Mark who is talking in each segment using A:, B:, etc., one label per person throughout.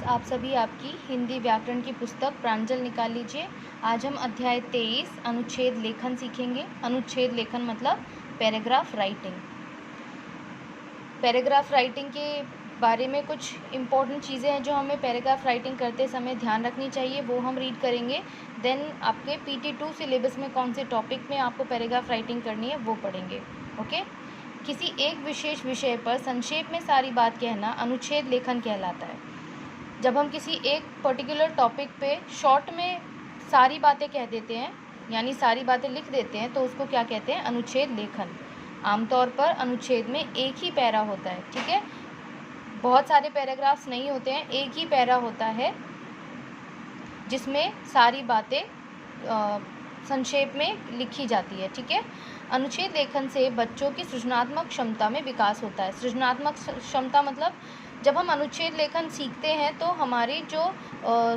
A: आप सभी आपकी हिंदी व्याकरण की पुस्तक प्रांजल निकाल लीजिए। आज हम अध्याय 23 अनुच्छेद लेखन सीखेंगे। अनुच्छेद लेखन मतलब पैराग्राफ राइटिंग। पैराग्राफ राइटिंग के बारे में कुछ इम्पोर्टेंट चीज़ें हैं जो हमें पैराग्राफ राइटिंग करते समय ध्यान रखनी चाहिए, वो हम रीड करेंगे। देन आपके PT2 सिलेबस में कौन से टॉपिक में आपको पैराग्राफ राइटिंग करनी है वो पढ़ेंगे। ओके। किसी एक विशेष विषय पर संक्षेप में सारी बात कहना अनुच्छेद लेखन कहलाता है। जब हम किसी एक पर्टिकुलर टॉपिक पे शॉर्ट में सारी बातें कह देते हैं, यानी सारी बातें लिख देते हैं, तो उसको क्या कहते हैं? अनुच्छेद लेखन। आमतौर पर अनुच्छेद में एक ही पैरा होता है, ठीक है। बहुत सारे पैराग्राफ्स नहीं होते हैं, एक ही पैरा होता है जिसमें सारी बातें संक्षेप में लिखी जाती है, ठीक है। अनुच्छेद लेखन से बच्चों की सृजनात्मक क्षमता में विकास होता है। सृजनात्मक क्षमता मतलब जब हम अनुच्छेद लेखन सीखते हैं तो हमारी जो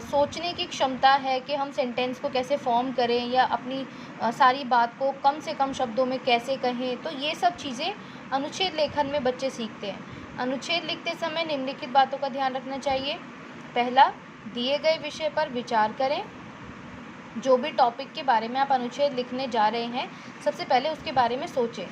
A: सोचने की क्षमता है कि हम सेंटेंस को कैसे फॉर्म करें या अपनी सारी बात को कम से कम शब्दों में कैसे कहें, तो ये सब चीज़ें अनुच्छेद लेखन में बच्चे सीखते हैं। अनुच्छेद लिखते समय निम्नलिखित बातों का ध्यान रखना चाहिए। पहला, दिए गए विषय पर विचार करें। जो भी टॉपिक के बारे में आप अनुच्छेद लिखने जा रहे हैं, सबसे पहले उसके बारे में सोचें।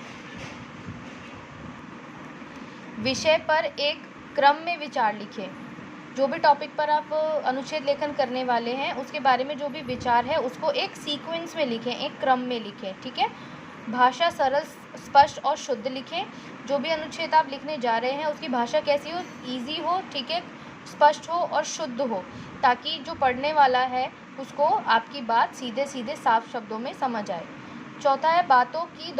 A: विषय पर एक क्रम में विचार लिखें। जो भी टॉपिक पर आप अनुच्छेद लेखन करने वाले हैं, उसके बारे में जो भी विचार है उसको एक सीक्वेंस में लिखें, एक क्रम में लिखें, ठीक है। भाषा सरल, स्पष्ट और शुद्ध लिखें। जो भी अनुच्छेद आप लिखने जा रहे हैं उसकी भाषा कैसी हो? ईजी हो, ठीक है, स्पष्ट हो और शुद्ध हो, ताकि जो पढ़ने वाला है उसको आपकी बात सीधे सीधे साफ शब्दों में समझ आए। चौथा है बातों की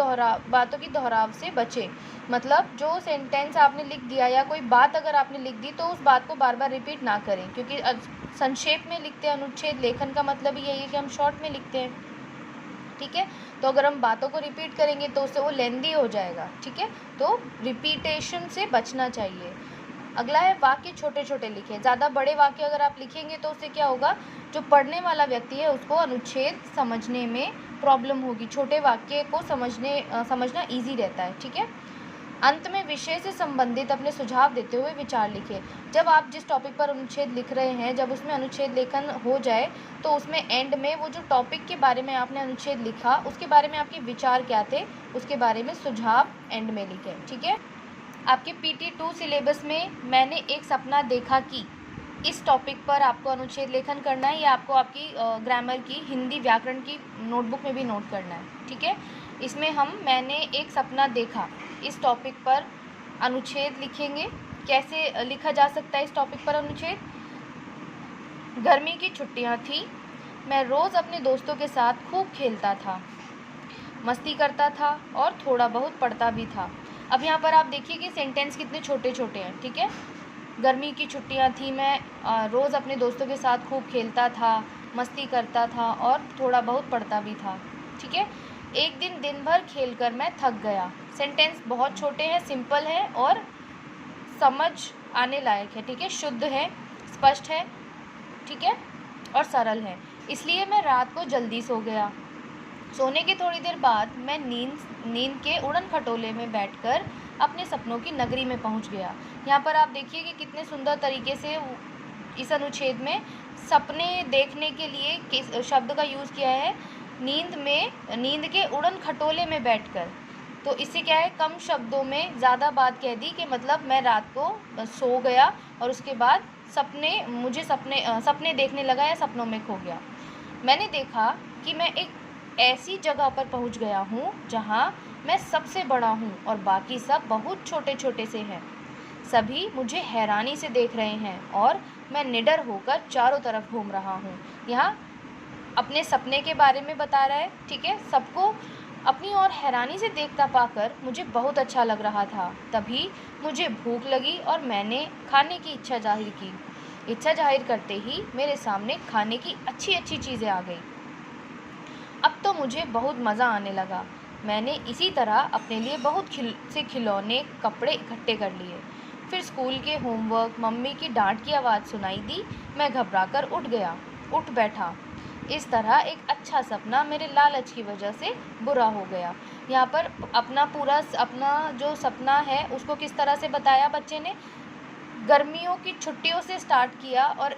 A: दोहराव से बचें। मतलब जो सेंटेंस आपने लिख दिया या कोई बात अगर आपने लिख दी तो उस बात को बार बार रिपीट ना करें, क्योंकि संक्षेप में लिखते हैं। अनुच्छेद लेखन का मतलब ही यही है कि हम शॉर्ट में लिखते हैं, ठीक है। तो अगर हम बातों को रिपीट करेंगे तो उससे वो लेंदी हो जाएगा, ठीक है। तो रिपीटेशन से बचना चाहिए। अगला है वाक्य छोटे छोटे लिखें। ज़्यादा बड़े वाक्य अगर आप लिखेंगे तो उससे क्या होगा? जो पढ़ने वाला व्यक्ति है उसको अनुच्छेद समझने में प्रॉब्लम होगी। छोटे वाक्य को समझना ईजी रहता है, ठीक है। अंत में विषय से संबंधित अपने सुझाव देते हुए विचार लिखें। जब आप जिस टॉपिक पर अनुच्छेद लिख रहे हैं, जब उसमें अनुच्छेद लेखन हो जाए तो उसमें एंड में वो जो टॉपिक के बारे में आपने अनुच्छेद लिखा उसके बारे में आपके विचार क्या थे, उसके बारे में सुझाव एंड में लिखें, ठीक है। आपके PT2 सिलेबस में मैंने एक सपना देखा कि इस टॉपिक पर आपको अनुच्छेद लेखन करना है, या आपको आपकी ग्रामर की, हिंदी व्याकरण की नोटबुक में भी नोट करना है, ठीक है। इसमें हम मैंने एक सपना देखा इस टॉपिक पर अनुच्छेद लिखेंगे। कैसे लिखा जा सकता है इस टॉपिक पर अनुच्छेद? गर्मी की छुट्टियां थी, मैं रोज़ अपने दोस्तों के साथ खूब खेलता था, मस्ती करता था और थोड़ा बहुत पढ़ता भी था। अब यहाँ पर आप देखिए कि सेंटेंस कितने छोटे छोटे हैं, ठीक है। गर्मी की छुट्टियाँ थी, मैं रोज़ अपने दोस्तों के साथ खूब खेलता था, मस्ती करता था और थोड़ा बहुत पढ़ता भी था, ठीक है। एक दिन भर खेलकर मैं थक गया। सेंटेंस बहुत छोटे हैं, सिंपल है और समझ आने लायक है, ठीक है। शुद्ध है, स्पष्ट है, ठीक है, और सरल है। इसलिए मैं रात को जल्दी सो गया। सोने के थोड़ी देर बाद मैं नींद के उड़न खटोले में बैठकर अपने सपनों की नगरी में पहुंच गया। यहाँ पर आप देखिए कि कितने सुंदर तरीके से इस अनुच्छेद में सपने देखने के लिए किस शब्द का यूज़ किया है? नींद के उड़न खटोले में बैठकर। तो इससे क्या है? कम शब्दों में ज़्यादा बात कह दी कि मतलब मैं रात को सो गया और उसके बाद सपने देखने लगा या सपनों में खो गया। मैंने देखा कि मैं एक ऐसी जगह पर पहुंच गया हूं जहां मैं सबसे बड़ा हूं और बाकी सब बहुत छोटे छोटे से हैं। सभी मुझे हैरानी से देख रहे हैं और मैं निडर होकर चारों तरफ घूम रहा हूं। यहाँ अपने सपने के बारे में बता रहा है, ठीक है। सबको अपनी ओर हैरानी से देखता पाकर मुझे बहुत अच्छा लग रहा था। तभी मुझे भूख लगी और मैंने खाने की इच्छा जाहिर की। इच्छा जाहिर करते ही मेरे सामने खाने की अच्छी अच्छी चीज़ें आ गई। अब तो मुझे बहुत मज़ा आने लगा। मैंने इसी तरह अपने लिए बहुत से खिलौने, कपड़े इकट्ठे कर लिए। फिर स्कूल के होमवर्क, मम्मी की डांट की आवाज़ सुनाई दी। मैं घबराकर उठ बैठा। इस तरह एक अच्छा सपना मेरे लालच की वजह से बुरा हो गया। यहाँ पर अपना जो सपना है उसको किस तरह से बताया बच्चे ने? गर्मियों की छुट्टियों से स्टार्ट किया और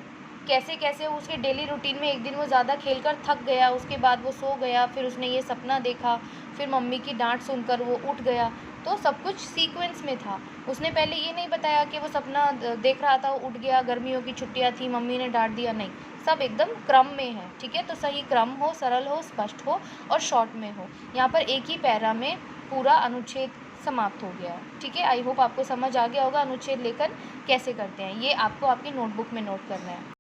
A: कैसे कैसे उसके डेली रूटीन में एक दिन वो ज़्यादा खेलकर थक गया, उसके बाद वो सो गया, फिर उसने ये सपना देखा, फिर मम्मी की डांट सुनकर वो उठ गया। तो सब कुछ सीक्वेंस में था। उसने पहले ये नहीं बताया कि वो सपना देख रहा था, वो उठ गया, गर्मियों की छुट्टियाँ थी, मम्मी ने डांट दिया, नहीं, सब एकदम क्रम में है। ठीक है, तो सही क्रम हो, सरल हो, स्पष्ट हो और शॉर्ट में हो। यहाँ पर एक ही पैरा में पूरा अनुच्छेद समाप्त हो गया है। ठीक है, आई होप आपको समझ आ गया होगा अनुच्छेद लेखन कैसे करते हैं। ये आपको आपकी नोटबुक में नोट करना है।